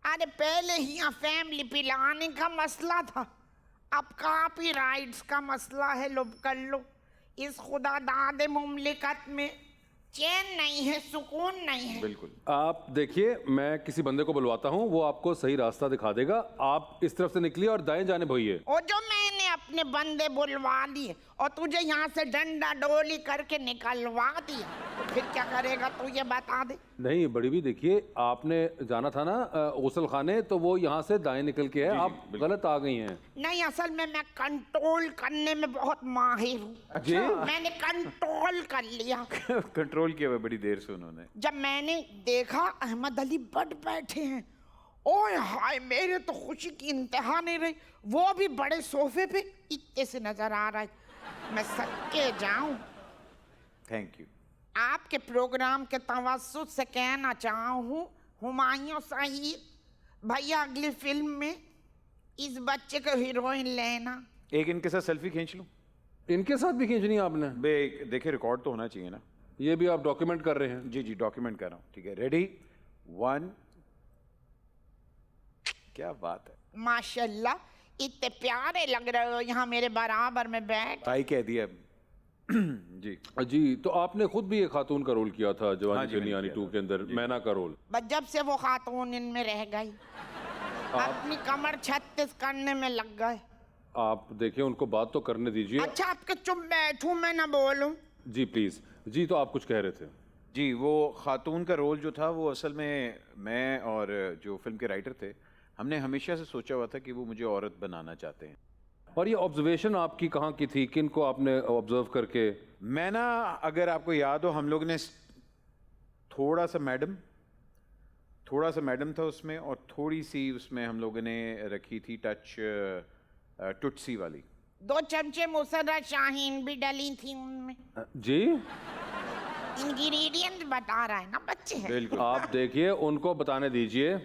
अरे पहले ही यहाँ फैमिली पिलाने का मसला था, अब कॉपीराइट्स का मसला है। लो कर लो। इस खुदा दादे मुमलिकत में चैन नहीं है, सुकून नहीं है। बिल्कुल। आप देखिए, मैं किसी बंदे को बुलवाता हूँ, वो आपको सही रास्ता दिखा देगा। आप इस तरफ से निकलिए और दाएं जाने भइए। और जो मैंने अपने बंदे बुलवा लिए और तुझे यहाँ से डंडा डोली करके निकलवा दिया, तो फिर क्या करेगा तू ये बता दे। नहीं बड़ी भी, देखिए आपने जाना था ना गुसल खाने, तो वो यहाँ से दाएं निकल के है। आप गलत आ गई हैं। नहीं, असल में मैं कंट्रोल करने में बहुत माहिर हूँ। जी? मैंने कंट्रोल कर लिया। कंट्रोल किया हुआ बड़ी देर से उन्होंने। जब मैंने देखा अहमद अली भट्ट बैठे हैं, ओए हाय, मेरे तो खुशी की इंतहा नहीं रही। वो भी बड़े सोफे पे इतने से नजर आ रहा है। मैं सदके जाऊं, थैंक यू। आपके प्रोग्राम के तवज्जुह से कहना चाहूँ हुमायूं शहीद, भैया अगली फिल्म में इस बच्चे को हीरोइन लेना। एक इनके साथ सेल्फी खींच लूं? इनके साथ भी खींचनी है आपने? बे देखिए, रिकॉर्ड तो होना चाहिए ना। ये भी आप डॉक्यूमेंट कर रहे हैं? जी जी, डॉक्यूमेंट कर रहा हूँ। ठीक है, रेडी, 1। क्या बात है, माशाल्लाह, इतने प्यारे लग रहे हो यहाँ मेरे बराबर में बैठ। भाई कह दिया। जी जी, तो आपने खुद भी एक खातून का रोल किया था हाँ जवानी जी, के मैंने नियानी किया 2 के अंदर, मैना का रोल। बस जब से वो खातून इनमें रह गई, अपनी कमर 36 करने में लग गए। आप देखिए, उनको बात तो करने दीजिए। अच्छा, आपके चुप बैठूं, मैं ना बोलूं? जी प्लीज। जी, तो आप कुछ कह रहे थे? जी, वो खातून का रोल जो था वो असल में मैं और जो फिल्म के राइटर थे, हमने हमेशा से सोचा हुआ था कि वो मुझे औरत बनाना चाहते हैं। और ये ऑब्जर्वेशन आपकी कहाँ की थी? किन को आपने ऑब्जर्व करके? मैं ना, अगर आपको याद हो, हम लोग ने थोड़ा सा मैडम था उसमें, और थोड़ी सी उसमें हम लोगों ने रखी थी टच टुटसी वाली। 2 चमचे मुसर्रत शाहीन भी डली थी उनमें। जी, इंग्रेडिएंट बता रहा है ना बच्चे। बिल्कुल। आप देखिए, उनको बताने दीजिए।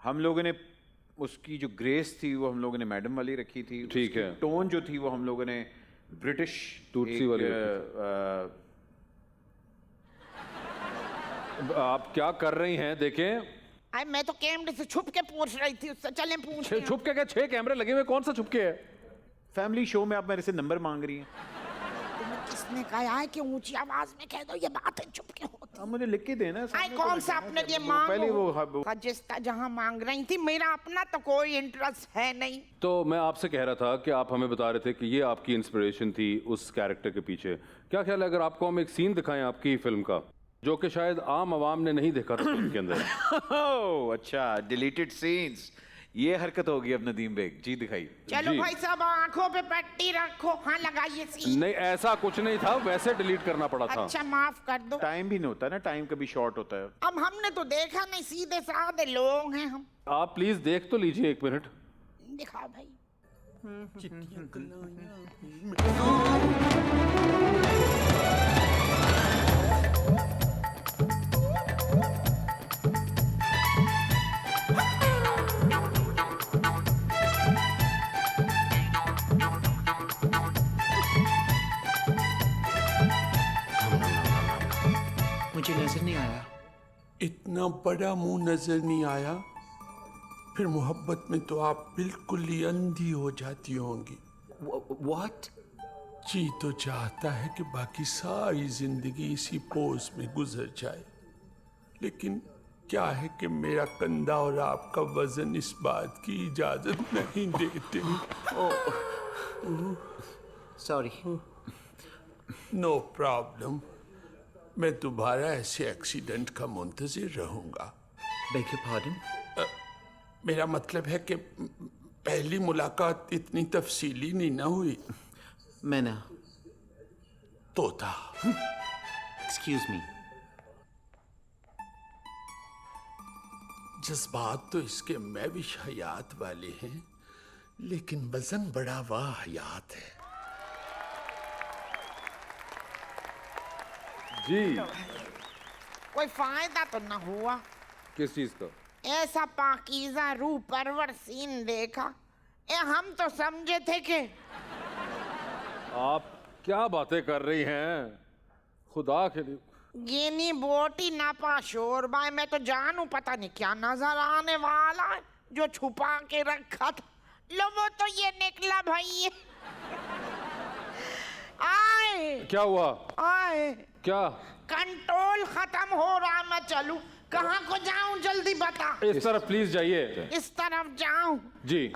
हम लोगों ने उसकी जो ग्रेस थी वो हम लोगों ने मैडम वाली रखी थी। ठीक है। टोन जो थी वो हम लोगों ने ब्रिटिश टूटसी वाली आप क्या कर रही हैं? देखें, अरे मैं तो कैमरे से छुप के पूछ रही थी उससे, चले पूछ। छुप के क्या? 6 कैमरे लगे हुए, कौन सा छुप के है? फैमिली शो में आप मेरे से नंबर मांग रही हैं। तुम्हें किसने कहा है कि ऊंची आवाज में कह दो ये बातें चुप के होती? आप मुझे लिख के देना। आई कौन सा अपने लिए मांग? पहले वो जिसका जहां मांग रही थी, मेरा अपना तो कोई इंटरेस्ट है नहीं। तो मैं आपसे कह रहा था कि आप हमें बता रहे थे कि ये आपकी इंस्पिरेशन थी उस कैरेक्टर के पीछे। क्या ख्याल है अगर आपको हम एक सीन दिखाएं आपकी फिल्म का, जो कि शायद आम आवाम ने नहीं देखा था फिल्म के अंदर? ओह अच्छा, डिलीटेड सीन्स, ये हरकत होगी अब नदीम बेग जी। दिखाई। चलो जी। भाई साहब, आंखों पे पट्टी रखो। हाँ, लगाइए सीन। नहीं, ऐसा कुछ नहीं था, वैसे डिलीट करना पड़ा था। अच्छा, माफ कर दो। टाइम भी नहीं होता ना, टाइम कभी शॉर्ट होता है। अब हमने तो देखा नहीं, सीधे साधे लोग हैं हम। आप प्लीज देख तो लीजिए 1 मिनट। दिखाओ भाई। मुझे नजर नहीं आया। इतना बड़ा मुंह नजर नहीं आया? फिर मोहब्बत में तो आप बिल्कुल ही अंधी हो जाती होंगी। What? जी तो चाहता है कि बाकी सारी जिंदगी इसी पोज में गुजर जाए, लेकिन क्या है कि मेरा कंधा और आपका वजन इस बात की इजाजत नहीं देते। Sorry. नो प्रॉब्लम, मैं दोबारा ऐसे एक्सीडेंट का मुंतजिर रहूंगा। Beg your pardon? मेरा मतलब है कि पहली मुलाकात इतनी तफसीली नहीं ना हुई। मैना, तोता। excuse me. जज्बात तो इसके मैविश हयात वाले हैं, लेकिन वजन बड़ा वाहियात है। जी, कोई फायदा तो ना हुआ? किस चीज का? ऐसा पाकीज़ा रूह परवर सीन देखा। हम तो समझे थे कि आप क्या बातें कर रही हैं? खुदा के लिए। गिनी बोटी नापा शोरबा। मैं तो जानू पता नहीं क्या नजर आने वाला है जो छुपा के रखा था। लो, वो तो ये निकला भाई। आए क्या हुआ? आए, क्या? कंट्रोल खत्म हो रहा है। मैं चलूं? कहाँ को जाऊं? जल्दी बता। इस तरफ प्लीज जाइए। इस तरफ जाऊं? जी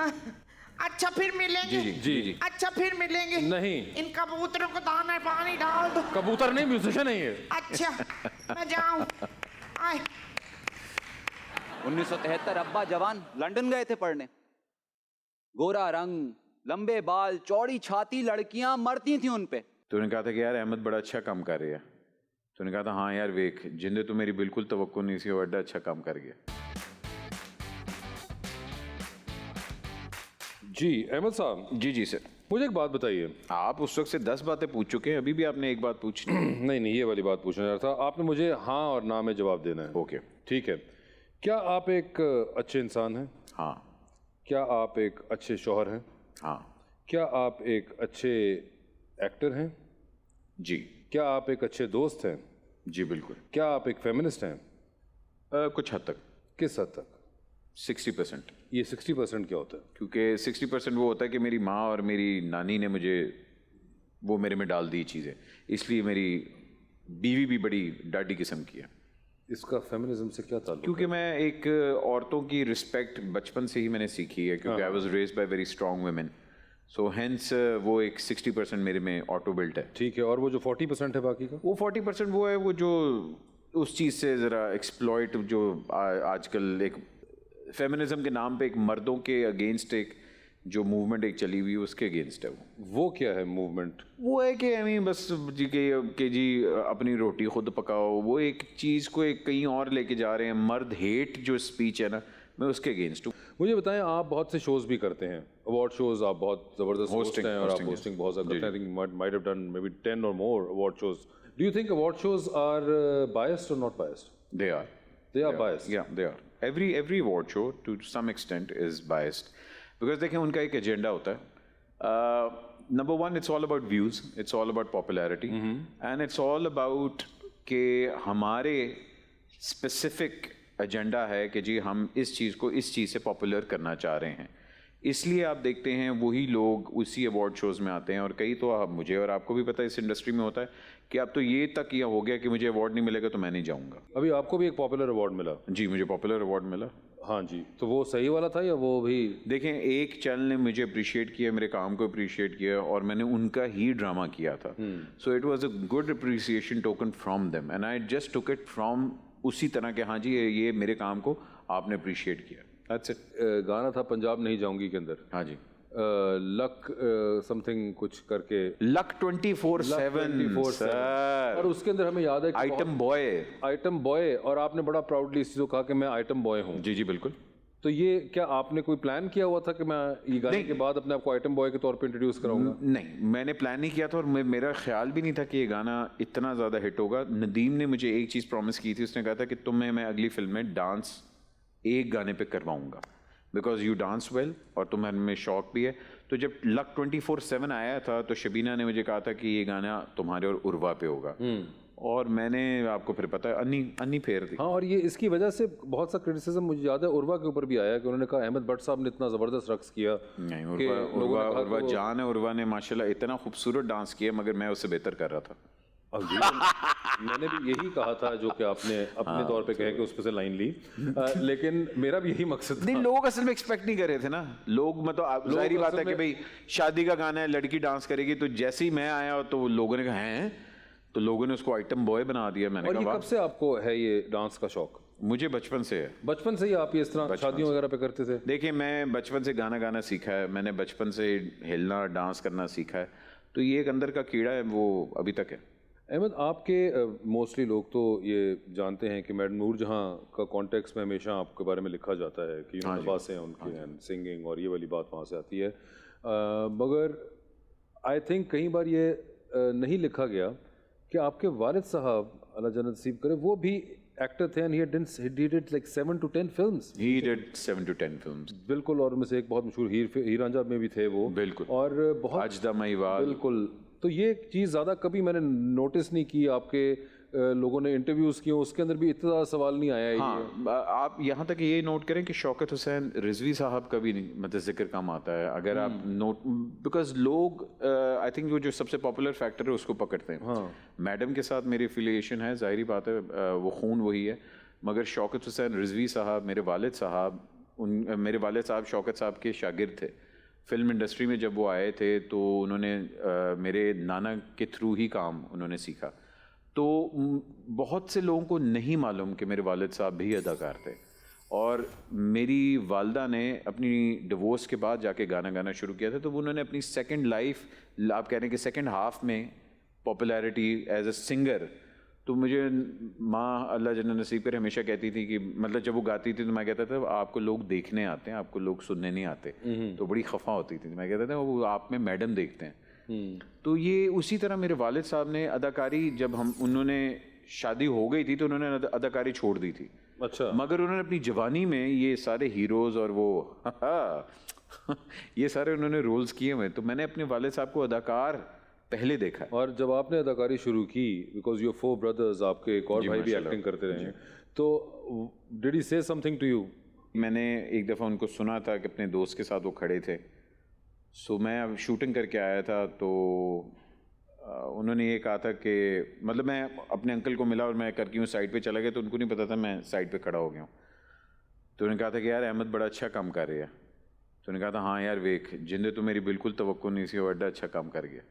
अच्छा, फिर मिलेंगे। जी। अच्छा, फिर मिलेंगे। नहीं, इन कबूतरों को दाना पानी डाल दो। कबूतर नहीं, म्यूजिशियन है ये। अच्छा, मैं जाऊं? आए। 1973 अब्बा जवान लंदन गए थे पढ़ने। गोरा रंग, लंबे बाल, चौड़ी छाती, लड़कियां मरती थी उन पे। तूने कहा था कि यार अहमद बड़ा अच्छा काम कर रही है। तूने कहा था हाँ यार वेख, जिंदे तो मेरी बिल्कुल तवक्को नहीं सी, बड़ा अच्छा काम कर गया। जी अहमद साहब। जी सर। मुझे एक बात बताइए। आप उस वक्त से 10 बातें पूछ चुके हैं, अभी भी आपने एक बात पूछनी। नहीं, ये वाली बात पूछना चाह रहा था। आपने मुझे हाँ और ना में जवाब देना है। ओके। ठीक है, क्या आप एक अच्छे इंसान हैं? हाँ क्या आप एक अच्छे शौहर हैं? हाँ क्या आप एक अच्छे एक्टर हैं? जी क्या आप एक अच्छे दोस्त हैं? जी बिल्कुल। क्या आप एक फेमिनिस्ट हैं? कुछ हद तक, किस हद तक? 60%। ये 60% क्या होता है? क्योंकि 60% वो होता है कि मेरी माँ और मेरी नानी ने मुझे वो मेरे में डाल दी चीज़ें, इसलिए मेरी बीवी भी बड़ी डाडी किस्म की है। इसका फेमिनिज्म से क्या ताल्लुक? क्योंकि मैं एक औरतों की रिस्पेक्ट बचपन से ही मैंने सीखी है, क्योंकि I was raised bye very strong women, so hence वो एक 60% मेरे में ऑटो बिल्ट है। ठीक है, और वो जो 40% है बाकी का? वो 40% वो है वो जो उस चीज़ से ज़रा एक्सप्लॉइट जो आजकल एक फेमिनिज्म के नाम पे एक मर्दों के अगेंस्ट एक जो मूवमेंट एक चली हुई है उसके अगेंस्ट है वो क्या है मूवमेंट? वो है कि आई बस जी के जी अपनी रोटी खुद पकाओ, वो एक चीज़ को एक कहीं और लेके जा रहे हैं। मर्द हेट जो स्पीच है ना, मैं उसके अगेंस्ट हूँ। मुझे बताएं, आप बहुत से शोज भी करते हैं, अवार्ड शोज, आप बहुत ज़बरदस्त होस्ट हैं और आप होस्टिंग बहुत ज़्यादा करते हैं। I think might have done maybe 10 और more award shows. Do you think award shows are biased और not biased? They are. biased. Yeah, they are. Every award show to some extent is biased because देखें उनका एक agenda होता है। Number one, it's all about views, it's all about popularity, and it's all about कि हमारे specific agenda है कि जी हम इस चीज़ को इस चीज़ से पॉपुलर करना चाह रहे हैं, इसलिए आप देखते हैं वही लोग उसी अवार्ड शोज़ में आते हैं। और कई तो आप मुझे और आपको भी पता है इस इंडस्ट्री में होता है कि अब तो ये तक यह हो गया कि मुझे अवार्ड नहीं मिलेगा तो मैं नहीं जाऊँगा। अभी आपको भी एक पॉपुलर अवार्ड मिला? जी, मुझे पॉपुलर अवार्ड मिला। हाँ जी, तो वो सही वाला था या वो भी? देखें, एक चैनल ने मुझे अप्रिशिएट किया, मेरे काम को अप्रिशिएट किया और मैंने उनका ही ड्रामा किया था, so it was a good appreciation token from them and I just took it from उसी तरह के हाँ जी ये मेरे काम को आपने अप्रिशिएट किया। That's it. गाना था पंजाब नहीं जाऊंगी के अंदर, हाँ जी, लक समथिंग कुछ करके, लक 24/7 सर, और उसके अंदर हमें याद है आइटम बॉय, और आपने बड़ा प्राउडली इस चीज़ को कहा कि मैं आइटम बॉय हूँ। जी जी बिल्कुल। तो ये क्या आपने कोई प्लान किया हुआ था कि मैं ये गाने के बाद अपने आप को आइटम बॉय के तौर पे इंट्रोड्यूस कराऊंगा? नहीं, मैंने प्लान नहीं किया था और मेरा ख्याल भी नहीं था कि ये गाना इतना ज़्यादा हिट होगा। नदीम ने मुझे एक चीज़ प्रॉमिस की थी, उसने कहा था कि तुम्हें मैं अगली फिल्म में डांस एक गाने पे करवाऊंगा बिकॉज यू डांस वेल और तुम्हें में शौक भी है। तो जब लक 24/7 आया था तो शबीना ने मुझे कहा था कि ये गाना तुम्हारे और उर्वा पे होगा, और मैंने आपको फिर पता है अन्नी फेर दी। हाँ, और ये इसकी वजह से बहुत सा क्रिटिसिज्म मुझे याद है उर्वा के ऊपर भी आया कि उन्होंने कहा अहमद भट्ट साहब ने इतना ज़बरदस्त रक्स किया। नहीं, उर्वा जान है, उर्वा ने माशाल्लाह इतना खूबसूरत डांस किया, मगर मैं उससे बेहतर कर रहा था। मैंने भी यही कहा था जो कि आपने अपने तौर पे कहे कि उस पे से लाइन ली, लेकिन मेरा भी यही मकसद था। नहीं, लोग असल में एक्सपेक्ट नहीं कर रहे थे ना। लोग मतलब जाहिर बात है कि भाई शादी का गाना है, लड़की डांस करेगी, तो जैसे ही मैं आया तो लोगों ने कहा हैं, तो लोगों ने उसको आइटम बॉय बना दिया। मैंने कहा कब से आपको है ये डांस का शौक? मुझे बचपन से है। बचपन से ही आप ये इस तरह शादियों वगैरह पे करते थे? देखिए, मैं बचपन से गाना सीखा है, मैंने बचपन से हिलना डांस करना सीखा है, तो ये एक अंदर का कीड़ा है, वो अभी तक है। अहमद, आपके मोस्टली लोग तो ये जानते हैं कि मैडम नूरजहां का कॉन्टेक्स्ट में हमेशा आपके बारे में लिखा जाता है कि नवासे हैं उनके एंड सिंगिंग, और ये वाली बात वहाँ से आती है, मगर आई थिंक कई बार ये नहीं लिखा गया कि आपके वालिद साहब अल्लाह जन्नत नसीब करे, वो भी एक्टर थे, and he did like 7 to 10 films. He did 7 to 10 films. बिल्कुल, और उनमें से एक बहुत मशहूर हीर रांझा में भी थे वो। बिल्कुल। और बहुत अजदा महिवाल। बिल्कुल। तो ये चीज़ ज़्यादा कभी मैंने नोटिस नहीं की, आपके लोगों ने इंटरव्यूज़ किए उसके अंदर भी इतना सवाल नहीं आया। हाँ, आप यहाँ तक ये नोट करें कि शौकत हुसैन रिजवी साहब का भी मतलब जिक्र कम आता है, अगर आप नोट, बिकॉज लोग आई थिंक वो जो सबसे पॉपुलर फैक्टर है उसको पकड़ते हैं। हाँ, मैडम के साथ मेरी एफिलिएशन है, जाहिर बात है, वो खून वही है, मगर शौकत हुसैन रिजवी साहब, मेरे वालिद साहब, मेरे वालिद साहब शौकत साहब के शागिर्द थे। फिल्म इंडस्ट्री में जब वो आए थे तो उन्होंने मेरे नाना के थ्रू ही काम उन्होंने सीखा। तो बहुत से लोगों को नहीं मालूम कि मेरे वालिद साहब भी अदाकार थे, और मेरी वालदा ने अपनी डिवोर्स के बाद जाके गाना शुरू किया था, तो उन्होंने अपनी सेकंड लाइफ, आप कह रहे हैं कि सेकंड हाफ में पॉपुलैरिटी एज अ सिंगर, तो मुझे माँ अल्लाह जन्नत नसीब करे हमेशा कहती थी कि मतलब जब वो गाती थी तो मैं कहता था आपको लोग देखने आते हैं, आपको लोग सुनने नहीं आते, तो बड़ी खफा होती थी। मैं कहता था वो आप में मैडम देखते हैं। तो ये उसी तरह मेरे वालिद साहब ने अदाकारी, जब उन्होंने शादी हो गई थी तो उन्होंने अदाकारी छोड़ दी थी, अच्छा। मगर उन्होंने अपनी जवानी में ये सारे हीरोज और वो ये सारे उन्होंने रोल्स किए हुए, तो मैंने अपने वाले साहब को अदाकार पहले देखा है। और जब आपने अदाकारी शुरू की, बिकॉज योर 4 ब्रदर्स, आपके एक और जी, भाई भी माशाल्लाह। एक्टिंग करते रहे हैं, तो डिड ही से समथिंग टू यू? मैंने एक दफ़ा उनको सुना था कि अपने दोस्त के साथ वो खड़े थे, सो मैं अब शूटिंग करके आया था, तो उन्होंने ये कहा था कि मतलब मैं अपने अंकल को मिला और मैं करके यूँ साइड पे चला गया, तो उनको नहीं पता था मैं साइड पे खड़ा हो गया हूँ। तो उन्होंने कहा था कि यार अहमद बड़ा अच्छा काम कर रही है। तो उन्होंने कहा था हाँ यार वेख जिंदे तो मेरी बिल्कुल तवक्को नहीं सी, बड़ा अच्छा काम कर गया।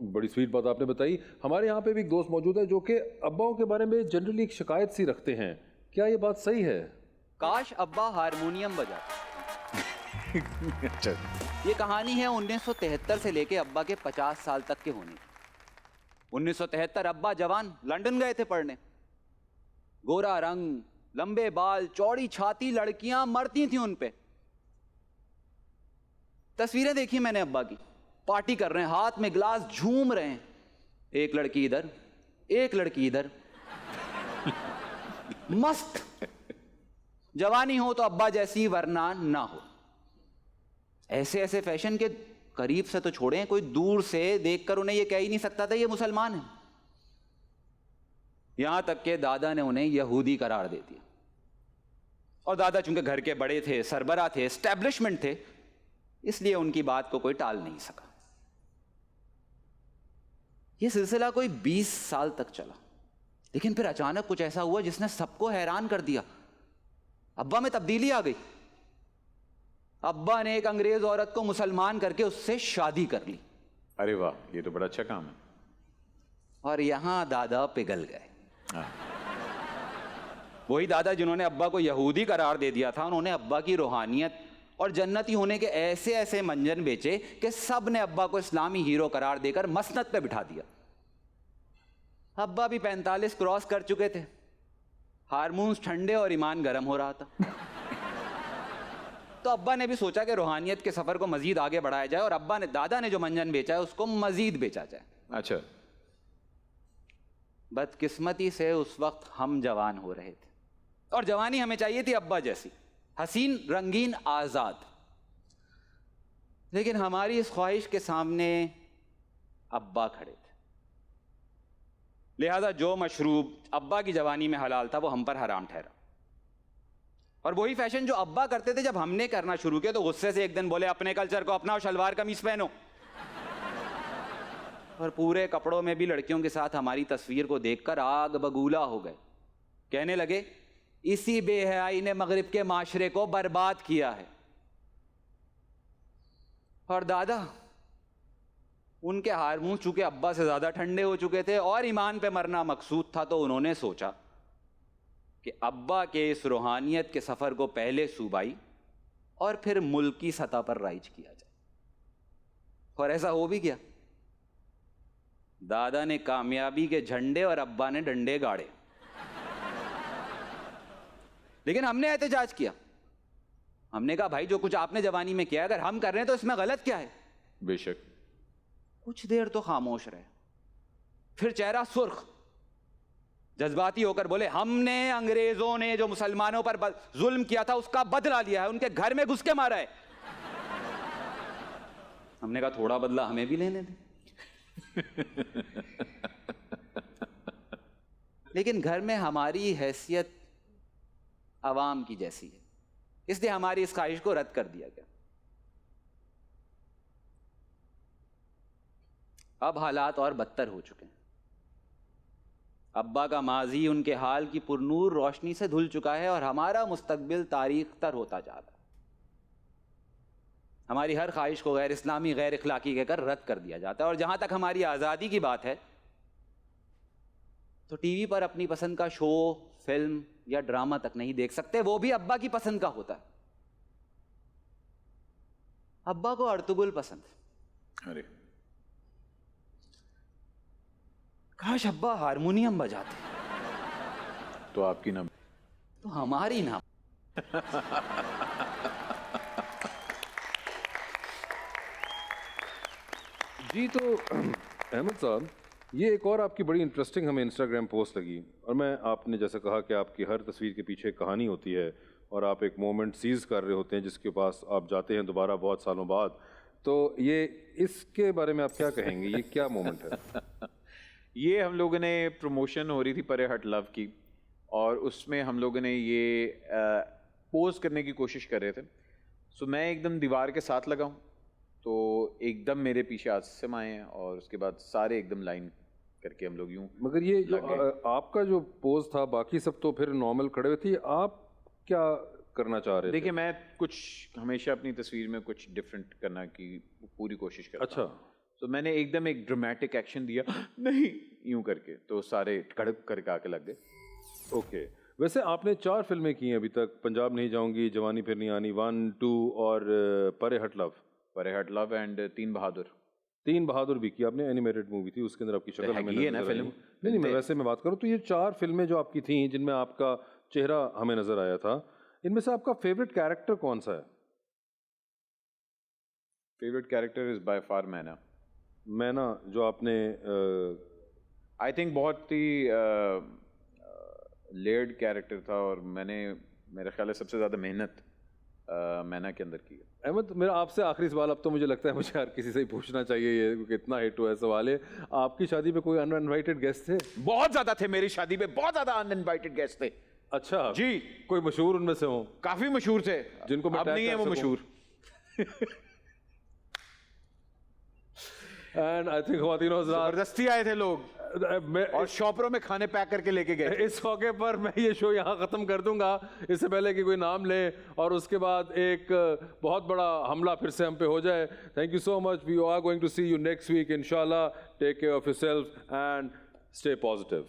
बड़ी स्वीट बात आपने बताई। हमारे यहाँ पे भी एक दोस्त मौजूद है जो कि अब्बाओं के बारे में जनरली एक शिकायत सी रखते हैं, क्या ये बात सही है? काश अब्बा हारमोनियम बजाते। अच्छा। ये कहानी है 1973 से लेके अब्बा के 50 साल तक के होने की। 1973 अब्बा जवान लंदन गए थे पढ़ने। गोरा रंग, लंबे बाल, चौड़ी छाती, लड़कियां मरती थी उन पे। तस्वीरें देखी मैंने अब्बा की, पार्टी कर रहे हैं, हाथ में गिलास, झूम रहे हैं। एक लड़की इधर, एक लड़की इधर। मस्त जवानी हो तो अब्बा जैसी, वरना ना हो। ऐसे ऐसे फैशन के करीब से तो छोड़ें, कोई दूर से देखकर उन्हें यह कह ही नहीं सकता था ये मुसलमान है। यहां तक के दादा ने उन्हें यहूदी करार दे दिया। और दादा चूंकि घर के बड़े थे, सरबरा थे, एस्टैब्लिशमेंट थे, इसलिए उनकी बात को कोई टाल नहीं सका। यह सिलसिला कोई 20 साल तक चला, लेकिन फिर अचानक कुछ ऐसा हुआ जिसने सबको हैरान कर दिया। अब्बा में तब्दीली आ गई। अब्बा ने एक अंग्रेज औरत को मुसलमान करके उससे शादी कर ली। अरे वाह, ये तो बड़ा अच्छा काम है। और यहां दादा पिघल गए। वही दादा जिन्होंने अब्बा को यहूदी करार दे दिया था, उन्होंने अब्बा की रूहानियत और जन्नती होने के ऐसे ऐसे मंजन बेचे कि सब ने अब्बा को इस्लामी हीरो करार देकर मसनद पे बिठा दिया। अब्बा भी 45 क्रॉस कर चुके थे, हार्मोन्स ठंडे और ईमान गर्म हो रहा था। तो अब्बा ने भी सोचा कि रूहानियत के सफर को मजीद आगे बढ़ाया जाए, और अब्बा ने, दादा ने जो मंजन बेचा है उसको मजीद बेचा जाए। अच्छा। बदकिस्मती से उस वक्त हम जवान हो रहे थे, और जवानी हमें चाहिए थी अब्बा जैसी, हसीन, रंगीन, आजाद। लेकिन हमारी इस ख्वाहिश के सामने अब्बा खड़े थे। लिहाजा जो मशरूब अब्बा की जवानी में हलाल था वो हम पर हराम ठहरा। और वही फैशन जो अब्बा करते थे, जब हमने करना शुरू किया तो गुस्से से एक दिन बोले अपने कल्चर को अपनाओ, शलवार कमीज पहनो। और पूरे कपड़ों में भी लड़कियों के साथ हमारी तस्वीर को देखकर आग बगूला हो गए। कहने लगे इसी बेहयाई ने मगरिब के माशरे को बर्बाद किया है। और दादा, उनके हारमोन चूंकि अब्बा से ज्यादा ठंडे हो चुके थे और ईमान पे मरना मकसूद था, तो उन्होंने सोचा कि अब्बा के इस रूहानियत के सफर को पहले सूबाई और फिर मुल्की सतह पर राइज किया जाए। और ऐसा हो भी गया। दादा ने कामयाबी के झंडे और अब्बा ने डंडे गाड़े। लेकिन हमने एहतजाज किया। हमने कहा भाई, जो कुछ आपने जवानी में किया, अगर हम कर रहे हैं तो इसमें गलत क्या है? बेशक। कुछ देर तो खामोश रहे, फिर चेहरा सुर्ख, जज्बाती होकर बोले हमने, अंग्रेजों ने जो मुसलमानों पर जुल्म किया था उसका बदला लिया है, उनके घर में घुस के मारा है। हमने कहा थोड़ा बदला हमें भी लेने दे। लेकिन घर में हमारी हैसियत अवाम की जैसी है, इसलिए हमारी इस ख्वाहिश को रद्द कर दिया गया। अब हालात और बदतर हो चुके हैं। अब्बा का माजी उनके हाल की पुरनूर रोशनी से धुल चुका है और हमारा मुस्तकबिल तारीख तर होता जा रहा है। हमारी हर ख्वाहिश को गैर इस्लामी, गैर इखलाकी कहकर रद्द कर दिया जाता है। और जहां तक हमारी आज़ादी की बात है, तो टीवी पर अपनी पसंद का शो, फिल्म या ड्रामा तक नहीं देख सकते, वो भी अब्बा की पसंद का होता है। अब्बा को अर्तुगुल पसंद है। अरे काश अब्बा हारमोनियम बजाते, तो आपकी ना, तो हमारी ना। जी, तो अहमद साहब, ये एक और आपकी बड़ी इंटरेस्टिंग हमें इंस्टाग्राम पोस्ट लगी, और मैं आपने जैसे कहा कि आपकी हर तस्वीर के पीछे कहानी होती है और आप एक मोमेंट सीज कर रहे होते हैं जिसके पास आप जाते हैं दोबारा बहुत सालों बाद, तो ये इसके बारे में आप क्या कहेंगे, ये क्या मोमेंट है? ये हम लोगों ने प्रमोशन हो रही थी परे हट लव की, और उसमें हम लोगों ने ये पोज करने की कोशिश कर रहे थे। सो मैं एकदम दीवार के साथ लगा हूँ, तो एकदम मेरे पीछे आसिम आए हैं और उसके बाद सारे एकदम लाइन करके हम लोग यूं। मगर ये जो आपका जो पोज था, बाकी सब तो फिर नॉर्मल खड़े हुए थे, आप क्या करना चाह रहे थे? देखिए, मैं कुछ हमेशा अपनी तस्वीर में कुछ डिफरेंट करना की पूरी कोशिश करता अच्छा। हूं। तो मैंने एकदम एक ड्रामेटिक एक्शन दिया, नहीं यूं करके, तो सारे कड़क करके आके लग गए। ओके, वैसे आपने 4 फिल्में की हैं अभी तक, पंजाब नहीं जाऊंगी, जवानी फिर नहीं आनी 1, 2 और परे हट लव। परे हट लव एंड तीन बहादुर। तीन बहादुर भी की आपने, एनिमेटेड मूवी थी, उसके अंदर आपकी शक्ल हमें है ना नजर आई। फिल्म। नहीं, मैं वैसे मैं बात करूँ तो ये 4 फिल्में जो आपकी थी जिनमें आपका चेहरा हमें नजर आया था, इनमें से आपका फेवरेट कैरेक्टर कौन सा है? Favourite character is by far मैना। मैना जो आपने आई थिंक बहुत ही लेयर्ड कैरेक्टर था, और मैंने मेरे ख्याल से सबसे ज़्यादा मेहनत मैना के अंदर की है। अहमद, मेरा आपसे आखिरी सवाल, अब तो मुझे लगता है मुझे हर किसी से ही पूछना चाहिए ये, क्योंकि इतना हिट हुआ है सवाल है, आपकी शादी पे कोई अनइनवाइटेड गेस्ट थे? बहुत ज़्यादा थे मेरी शादी पे, बहुत ज़्यादा अनइनवाइटेड गेस्ट थे। अच्छा जी। कोई मशहूर उनमें से हो? काफ़ी मशहूर थे, जिनको मैं अब टैग नहीं है कर वो सकूं? मशहूर। एंड आई थिंक ख़वातीन जबरदस्ती आए थे लोग, और शॉपरों में खाने पैक करके लेके गए। इस मौके पर मैं ये शो यहाँ ख़त्म कर दूंगा, इससे पहले कि कोई नाम ले और उसके बाद एक बहुत बड़ा हमला फिर से हम पे हो जाए। Thank you so much, we are going to see you next week इंशाल्लाह। Take care of yourself and stay positive.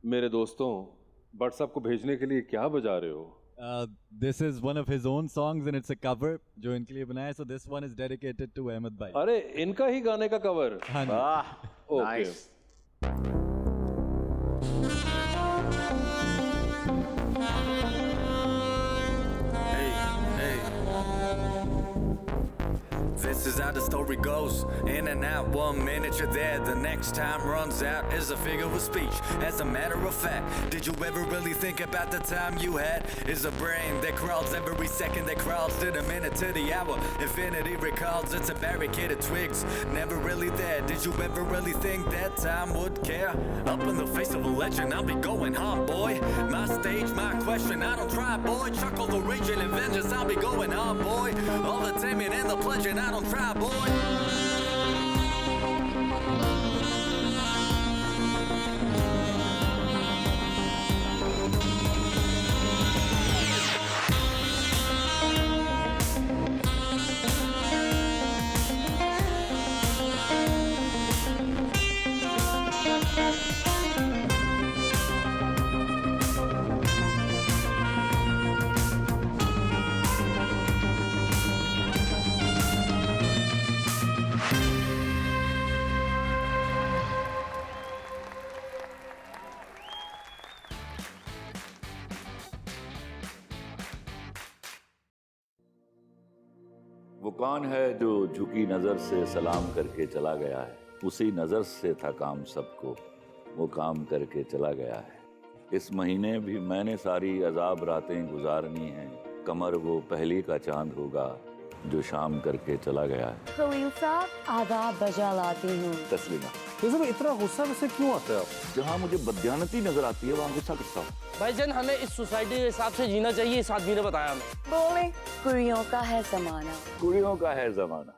मेरे दोस्तों, बट साहब को भेजने के लिए क्या बजा रहे हो? This is one of his own songs and it's a cover जो इनके लिए बनाया है, so this one is dedicated to Ahmed bhai. अरे इनका ही गाने का कवर? हाँ जी। वाह, okay. Nice. This is how the story goes. In and out, 1 minute you're there, the next time runs out is a figure of speech. As a matter of fact, did you ever really think about the time you had? Is a brain that crawls every second, that crawls to the minute, to the hour. Infinity recalls, it's a barricaded twigs. Never really there. Did you ever really think that time would care? Up in the face of a legend, I'll be going home, boy. My stage, my question, I don't try, boy. Chuckle the raging and vengeance, I'll be going home, boy. All the taming and the pledging, I don't try, boy. वो कौन है जो झुकी नजर से सलाम करके चला गया है? उसी नजर से था काम सबको, वो काम करके चला गया है। इस महीने भी मैंने सारी अजाब रातें गुजारनी हैं, कमर वो पहली का चांद होगा जो शाम करके चला गया है। खलील साहब, आदाब बजा लाती हूँ। तस्लीमा, इतना गुस्सा वैसे क्यों आता है आप? जहाँ मुझे बदयानती नजर आती है वहाँ गुस्सा करता हूँ। भाईजान, हमें इस सोसाइटी के हिसाब से जीना चाहिए, इस आदमी ने बताया हमें। बोले कुड़ियों का है जमाना। कुड़ियों का है जमाना।